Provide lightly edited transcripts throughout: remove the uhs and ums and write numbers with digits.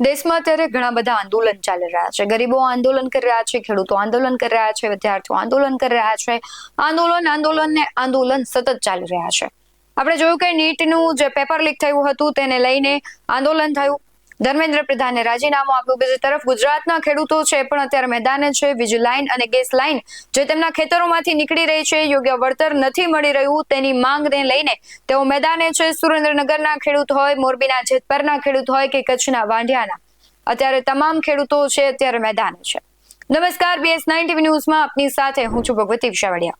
દેશમાં અત્યારે ઘણા બધા આંદોલન ચાલી રહ્યા છે. ગરીબો આંદોલન કરી રહ્યા છે, ખેડૂતો આંદોલન કરી રહ્યા છે, વિદ્યાર્થીઓ આંદોલન કરી રહ્યા છે. આંદોલન સતત ચાલી રહ્યા છે. આપણે જોયું કે નીટનું જે પેપર લીક થયું હતું તેને લઈને આંદોલન થયું. ધર્મેન્દ્ર પ્રધાને રાજીનામું આપ્યું. બીજી તરફ ગુજરાતના ખેડૂતો છે પણ અત્યારે મેદાને છે. વીજ લાઈન અને ગેસ લાઈન જે તેમના ખેતરોમાંથી નીકળી રહી છે, યોગ્ય વળતર નથી મળી રહ્યું, તેની માંગને લઈને તેઓ મેદાને છે. સુરેન્દ્રનગરના ખેડૂત હોય, મોરબીના જેતપરના ખેડૂત હોય કે કચ્છના વાંઢિયાના, અત્યારે તમામ ખેડૂતો છે અત્યારે મેદાને છે. નમસ્કાર, BS9 TV ન્યૂઝમાં આપની સાથે હું છું ભગવતી વિશાવડિયા.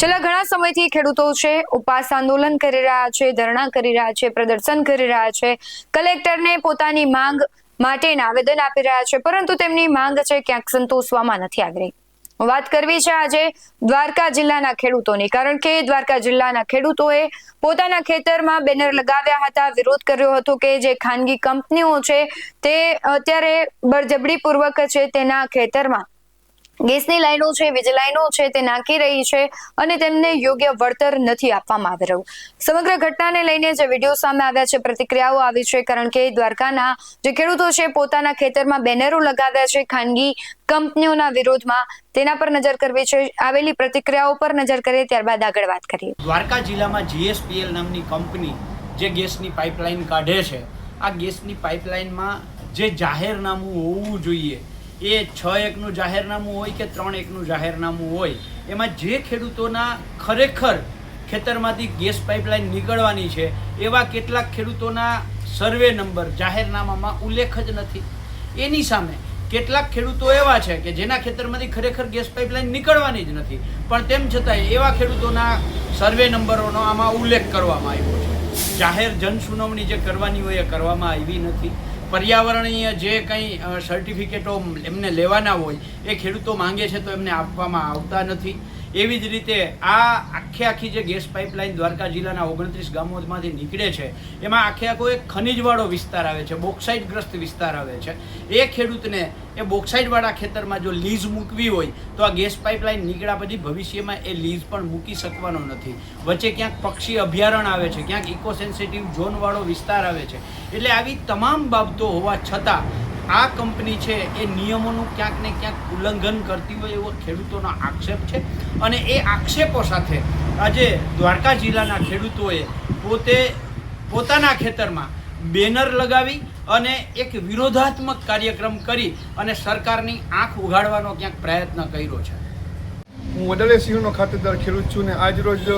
છેલ્લા ઘણા સમયથી ખેડૂતો છે ઉપવાસ આંદોલન કરી રહ્યા છે, ધરણા કરી રહ્યા છે, પ્રદર્શન કરી રહ્યા છે, કલેક્ટરને પોતાની માંગ માટેના આવેદન આપી રહ્યા છે, પરંતુ તેમની માંગ છે ક્યાંક સંતોષવામાં નથી આવી રહી. વાત કરવી છે આજે દ્વારકા જિલ્લાના ખેડૂતોની, કારણ કે દ્વારકા જિલ્લાના ખેડૂતોએ પોતાના ખેતરમાં બેનર લગાવ્યા હતા, વિરોધ કર્યો હતો કે જે ખાનગી કંપનીઓ છે તે અત્યારે બળજબરીપૂર્વક છે તેના ખેતરમાં ગેસની લાઈનો છે, વીજ લાઈનો છે તે નાખી રહી છે અને તેમને યોગ્ય વળતર નથી આપવામાં આવી રહ્યું. સમગ્ર ઘટનાને લઈને જે વિડીયો સામે આવ્યા છે, પ્રતિક્રિયાઓ આવી છે, કારણ કે દ્વારકાના જે ખેડૂતો છે પોતાના ખેતરમાં બેનરો લગાવ્યા છે ખાનગી કંપનીઓના વિરોધમાં. તેના પર નજર કરવી છે, આવેલી પ્રતિક્રિયાઓ પર નજર કરીએ, ત્યારબાદ આગળ વાત કરીએ. દ્વારકા જિલ્લામાં GSPL નામની કંપની જે ગેસની પાઇપલાઇન કાઢે છે, આ ગેસની પાઇપલાઇનમાં જે જાહેરનામું હોવું જોઈએ એ 6-1નું જાહેરનામું હોય કે 3-1નું જાહેરનામું હોય, એમાં જે ખેડૂતોના ખરેખર ખેતરમાંથી ગેસ પાઇપલાઇન નીકળવાની છે એવા કેટલાક ખેડૂતોના સર્વે નંબર જાહેરનામામાં ઉલ્લેખ જ નથી. એની સામે કેટલાક ખેડૂતો એવા છે કે જેના ખેતરમાંથી ખરેખર ગેસ પાઇપલાઇન નીકળવાની જ નથી, પણ તેમ છતાંય એવા ખેડૂતોના સર્વે નંબરોનો આમાં ઉલ્લેખ કરવામાં આવ્યો છે. જાહેર જનસુનાવણી જે કરવાની હોય એ કરવામાં આવી નથી. પર્યાવરણીય જે કંઈ સર્ટિફિકેટો એમને લેવાના હોય એ ખેડૂતો માંગે છે તો એમને આપવામાં આવતા નથી. એવી જ રીતે આખી જે ગેસ પાઇપલાઇન દ્વારકા જિલ્લાના 29 ગામોમાંથી નીકળે છે એમાં આખો એક ખનીજવાળો વિસ્તાર આવે છે, બોક્સાઇટગ્રસ્ત વિસ્તાર આવે છે. એ ખેડૂતને એ બોક્સાઇટવાળા ખેતરમાં જો લીઝ મૂકવી હોય તો આ ગેસ પાઇપલાઇન નીકળ્યા પછી ભવિષ્યમાં એ લીઝ પણ મૂકી શકવાનો નથી. વચ્ચે ક્યાંક પક્ષી અભયારણ્ય આવે છે, ક્યાંક ઇકો સેન્સિટિવ ઝોનવાળો વિસ્તાર આવે છે. એટલે આવી તમામ બાબતો હોવા છતાં આ કંપની છે એ નિયમોનું ક્યાંક ને ક્યાંક ઉલ્લંઘન કરતી હોય એવો ખેડૂતોનો આક્ષેપ છે. અને એ આક્ષેપો સાથે આજે દ્વારકા જિલ્લાના ખેડૂતોએ પોતાના ખેતરમાં બેનર લગાવી અને એક વિરોધાત્મક કાર્યક્રમ કરી અને સરકારની આંખ ઉઘાડવાનો ક્યાંક પ્રયત્ન કર્યો છે. હું વડલે સિંહનો ખાતેદાર ખેડૂત છું ને આજ રોજ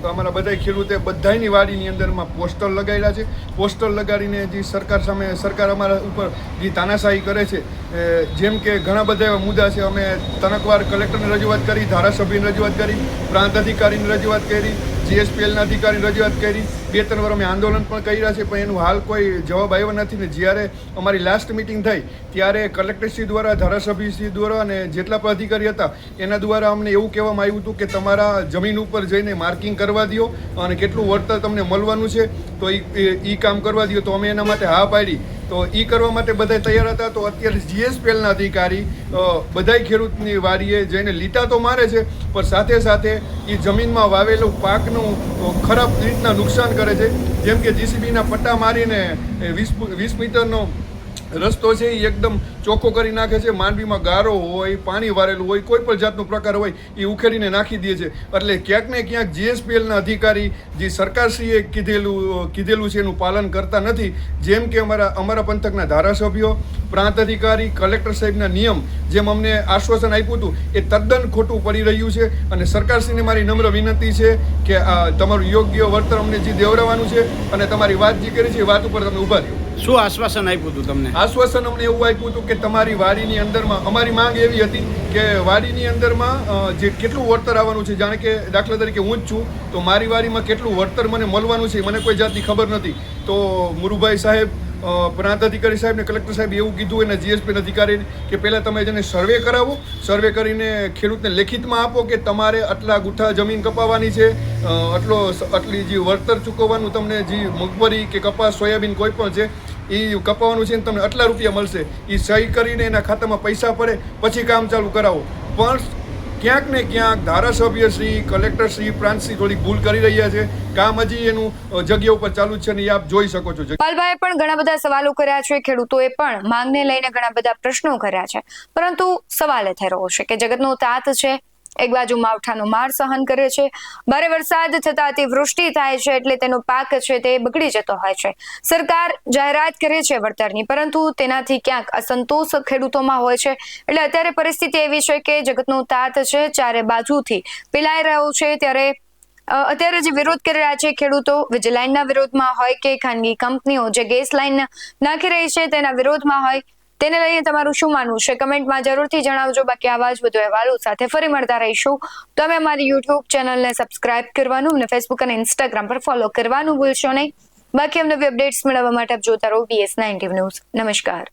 અમારા બધા ખેડૂતે બધાની વાડીની અંદરમાં પોસ્ટર લગાવેલા છે. પોસ્ટર લગાડીને જે સરકાર અમારા ઉપર જે તાનાશાહી કરે છે, જેમ કે ઘણા બધા એવા મુદ્દા છે. અમે તનકવાર કલેક્ટરને રજૂઆત કરી, ધારાસભ્યને રજૂઆત કરી, પ્રાંત અધિકારીને રજૂઆત કરી, GSPLના અધિકારીને રજૂઆત કરી, 2-3 વાર અમે આંદોલન પણ કર્યા છે, પણ એનું હાલ કોઈ જવાબ આવ્યો નથી. ને જ્યારે અમારી લાસ્ટ મિટિંગ થઈ ત્યારે કલેક્ટરશ્રી દ્વારા, ધારાસભ્યશ્રી દ્વારા અને જેટલા પણ અધિકારી હતા એના દ્વારા અમને એવું કહેવામાં આવ્યું હતું કે તમારા જમીન ઉપર જઈને માર્કિંગ કરવા દો અને કેટલું વળતર તમને મળવાનું છે તો એ કામ કરવા દો. તો અમે એના માટે હા પાડી, તો એ કરવા માટે બધા તૈયાર હતા. તો અત્યારે GSPLના અધિકારી બધાય ખેડૂતની વાડીએ જઈને લીટા તો મારે છે, પણ સાથે સાથે એ જમીનમાં વાવેલું પાકનું ખરાબ રીતના નુકસાન કરે છે. જેમ કે JCBના પટ્ટા મારીને 20 મીટરનો રસ્તો છે એ એકદમ ચોખ્ખો કરી નાખે છે. માંડવીમાં ગારો હોય, પાણી વારેલું હોય, કોઈ પણ જાતનો પ્રકાર હોય એ ઉખેડીને નાખી દે છે. એટલે ક્યાંક ને ક્યાંક GSPLના અધિકારી જે સરકારશ્રીએ કીધેલું છે એનું પાલન કરતા નથી. જેમ કે અમારા પંથકના ધારાસભ્યો, પ્રાંત અધિકારી, કલેક્ટર સાહેબના નિયમ જેમ અમને આશ્વાસન આપ્યું હતું એ તદ્દન ખોટું પડી રહ્યું છે. અને સરકારશ્રીને મારી નમ્ર વિનંતી છે કે તમારું યોગ્ય વળતર અમને જે દેવડાવવાનું છે અને તમારી વાત જે કરી છે એ વાત ઉપર તમે ઊભા રહ્યો. શું આશ્વાસન આપ્યું હતું તમને? આશ્વાસન અમને એવું આપ્યું હતું કે તમારી વાડીની અંદરમાં, અમારી માંગ એવી હતી કે વાડીની અંદરમાં જે કેટલું વળતર આવવાનું છે, જાણે કે દાખલા તરીકે હું જ છું તો મારી વાડીમાં કેટલું વળતર મને મળવાનું છે મને કોઈ જાતની ખબર નથી. તો મુરુભાઈ સાહેબ, પ્રાંત અધિકારી સાહેબ ને કલેક્ટર સાહેબ એવું કીધું એના GSP અધિકારી કે પહેલાં તમે જેને સર્વે કરાવો, સર્વે કરીને ખેડૂતને લેખિતમાં આપો કે તમારે આટલા ગુઠ્ઠા જમીન કપાવવાની છે, આટલી જે વળતર ચૂકવવાનું તમને જે મગફળી કે કપાસ, સોયાબીન કોઈ પણ છે એ કપાવવાનું છે ને તમને આટલા રૂપિયા મળશે. એ સહી કરીને એના ખાતામાં પૈસા પડે પછી કામ ચાલુ કરાવો. પણ ક્યાંક ને ક્યાંક ધારાસભ્યશ્રી, કલેક્ટરશ્રી, પ્રાંતશ્રી થોડી ભૂલ કરી રહ્યા છે. કામ હજી એનું જગ્યા ઉપર ચાલુ જ છે ને એ આપ જોઈ શકો છો. પાલભાઈએ પણ ઘણા બધા સવાલો કર્યા છે, ખેડૂતોએ પણ માંગને લઈને ઘણા બધા પ્રશ્નો કર્યા છે, પરંતુ સવાલ એ થઈ રહ્યો છે કે જગતનો તાત છે, એક બાજુ માવઠાનો માર સહન કરે છે, ભારે વરસાદ થતા અતિવૃષ્ટિ થાય છે એટલે તેનો પાક છે તે બગડી જતો હોય છે. સરકાર જાહેરાત કરે છે વળતરની, પરંતુ તેનાથી ક્યાંક અસંતોષ ખેડૂતોમાં હોય છે. એટલે અત્યારે પરિસ્થિતિ એવી છે કે જગતનો તાત છે ચારે બાજુથી પીલાઈ રહ્યો છે. ત્યારે અત્યારે જે વિરોધ કરી રહ્યા છે ખેડૂતો, વીજ લાઈનના વિરોધમાં હોય કે ખાનગી કંપનીઓ જે ગેસ લાઈન નાખી રહી છે તેના વિરોધમાં હોય, તેને લઈને તમારું શું માનવું છે કમેન્ટમાં જરૂરથી જણાવજો. બાકી આવા જ વધુ અહેવાલો સાથે ફરી મળતા રહીશું. તમે અમારી યુટ્યુબ ચેનલને સબસ્ક્રાઇબ કરવાનું અને ફેસબુક અને ઇન્સ્ટાગ્રામ પર ફોલો કરવાનું ભૂલશો નહીં. બાકી અમને અપડેટ્સ મેળવવા માટે આપ જોતા રહો BS9 ન્યૂઝ. નમસ્કાર.